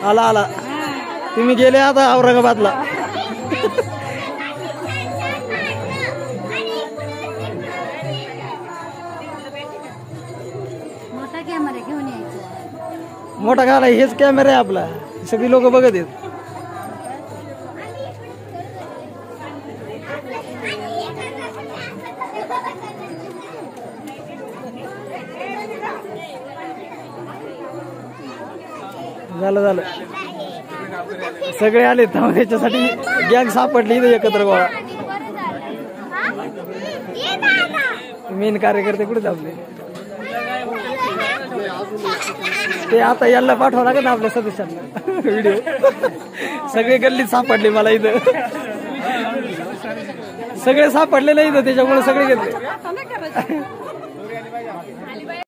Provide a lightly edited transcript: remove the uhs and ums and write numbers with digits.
आला आला तुम्ही गेले आता औरंगाबादला. मोठा कॅमेरा घेऊन यायचा. मोठा घाला हेच कॅमेरा आहे आपला. सगळी लोक बघत आहेत. झालं झालं सगळे आले त्याच्यासाठी गँग सापडली इथे एकत्र गोळा. मेन कार्यकर्ते कुठे थांबले ते आता याला पाठवा लागेल ना आपल्या सदस्यांना व्हिडिओ. सगळे गल्लीत सापडले मला इथं. सगळे सापडले नाही इथं त्याच्यामुळे सगळे घेतले.